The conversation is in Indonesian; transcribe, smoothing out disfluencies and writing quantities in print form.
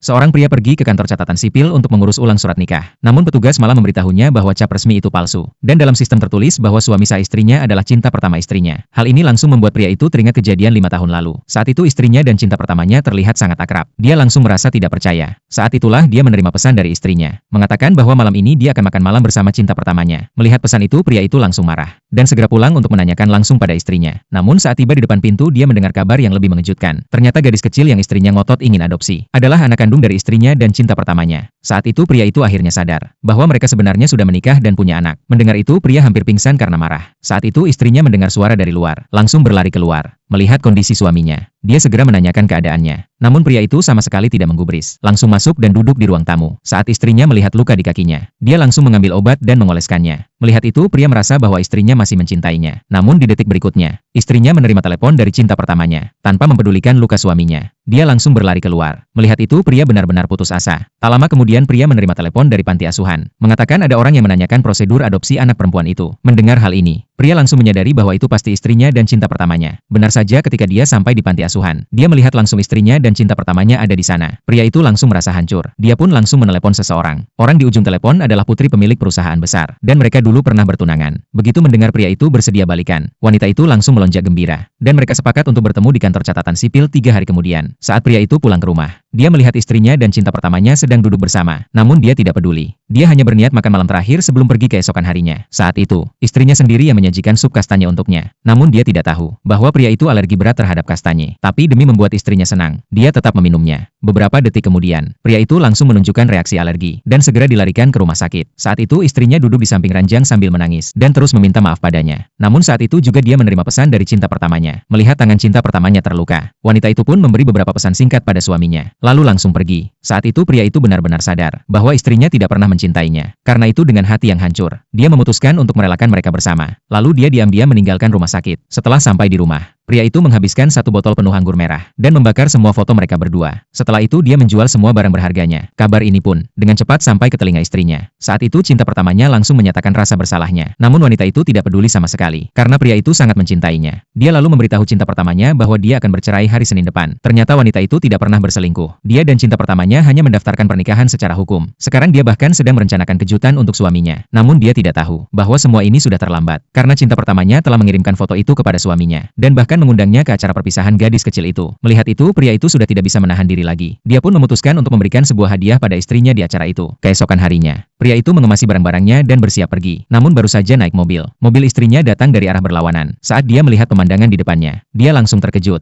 Seorang pria pergi ke kantor catatan sipil untuk mengurus ulang surat nikah. Namun petugas malah memberitahunya bahwa cap resmi itu palsu. Dan dalam sistem tertulis bahwa suami sah istrinya adalah cinta pertama istrinya. Hal ini langsung membuat pria itu teringat kejadian 5 tahun lalu. Saat itu istrinya dan cinta pertamanya terlihat sangat akrab. Dia langsung merasa tidak percaya. Saat itulah dia menerima pesan dari istrinya. Mengatakan bahwa malam ini dia akan makan malam bersama cinta pertamanya. Melihat pesan itu pria itu langsung marah. Dan segera pulang untuk menanyakan langsung pada istrinya. Namun saat tiba di depan pintu dia mendengar kabar yang lebih mengejutkan. Ternyata gadis kecil yang istrinya ngotot ingin adopsi adalah anak kandung dari istrinya dan cinta pertamanya. Saat itu pria itu akhirnya sadar bahwa mereka sebenarnya sudah menikah dan punya anak. Mendengar itu pria hampir pingsan karena marah. Saat itu istrinya mendengar suara dari luar, langsung berlari keluar. Melihat kondisi suaminya, dia segera menanyakan keadaannya. Namun pria itu sama sekali tidak menggubris, langsung masuk dan duduk di ruang tamu. Saat istrinya melihat luka di kakinya, dia langsung mengambil obat dan mengoleskannya. Melihat itu pria merasa bahwa istrinya masih mencintainya. Namun di detik berikutnya, istrinya menerima telepon dari cinta pertamanya, tanpa mempedulikan luka suaminya. Dia langsung berlari keluar. Melihat itu pria benar-benar putus asa. Tak lama kemudian pria menerima telepon dari panti asuhan, mengatakan ada orang yang menanyakan prosedur adopsi anak perempuan itu. Mendengar hal ini, pria langsung menyadari bahwa itu pasti istrinya dan cinta pertamanya. Benar saja ketika dia sampai di panti asuhan, dia melihat langsung istrinya dan cinta pertamanya ada di sana. Pria itu langsung merasa hancur. Dia pun langsung menelepon seseorang. Orang di ujung telepon adalah putri pemilik perusahaan besar, dan mereka dulu pernah bertunangan. Begitu mendengar pria itu bersedia balikan, wanita itu langsung melonjak gembira. Dan mereka sepakat untuk bertemu di kantor catatan sipil 3 hari kemudian. Saat pria itu pulang ke rumah, dia melihat istrinya dan cinta pertamanya sedang duduk bersama. Namun dia tidak peduli. Dia hanya berniat makan malam terakhir sebelum pergi keesokan harinya. Saat itu, istrinya sendiri yang menyajikan sup kastanye untuknya. Namun dia tidak tahu bahwa pria itu alergi berat terhadap kastanye. Tapi demi membuat istrinya senang, dia tetap meminumnya. Beberapa detik kemudian, pria itu langsung menunjukkan reaksi alergi dan segera dilarikan ke rumah sakit. Saat itu istrinya duduk di samping ranjang sambil menangis dan terus meminta maaf padanya. Namun saat itu juga dia menerima pesan dari cinta pertamanya. Melihat tangan cinta pertamanya terluka, wanita itu pun memberi beberapa pesan singkat pada suaminya, lalu langsung pergi. Saat itu pria itu benar-benar sadar bahwa istrinya tidak pernah mencintainya. Karena itu dengan hati yang hancur, dia memutuskan untuk merelakan mereka bersama. Lalu dia diam-diam meninggalkan rumah sakit. Setelah sampai di rumah, pria itu menghabiskan 1 botol penuh anggur merah dan membakar semua foto mereka berdua. Setelah itu dia menjual semua barang berharganya. Kabar ini pun dengan cepat sampai ke telinga istrinya. Saat itu cinta pertamanya langsung menyatakan rasa bersalahnya. Namun wanita itu tidak peduli sama sekali karena pria itu sangat mencintainya. Dia lalu memberitahu cinta pertamanya bahwa dia akan bercerai hari Senin depan. Ternyata wanita itu tidak pernah berselingkuh. Dia dan cinta pertamanya hanya mendaftarkan pernikahan secara hukum. Sekarang dia bahkan sedang merencanakan kejutan untuk suaminya. Namun dia tidak tahu bahwa semua ini sudah terlambat karena cinta pertamanya telah mengirimkan foto itu kepada suaminya dan bahkan mengundangnya ke acara perpisahan gadis kecil itu. Melihat itu, pria itu sudah tidak bisa menahan diri lagi. Dia pun memutuskan untuk memberikan sebuah hadiah pada istrinya di acara itu. Keesokan harinya, pria itu mengemasi barang-barangnya dan bersiap pergi. Namun baru saja naik mobil, mobil istrinya datang dari arah berlawanan. Saat dia melihat pemandangan di depannya, dia langsung terkejut.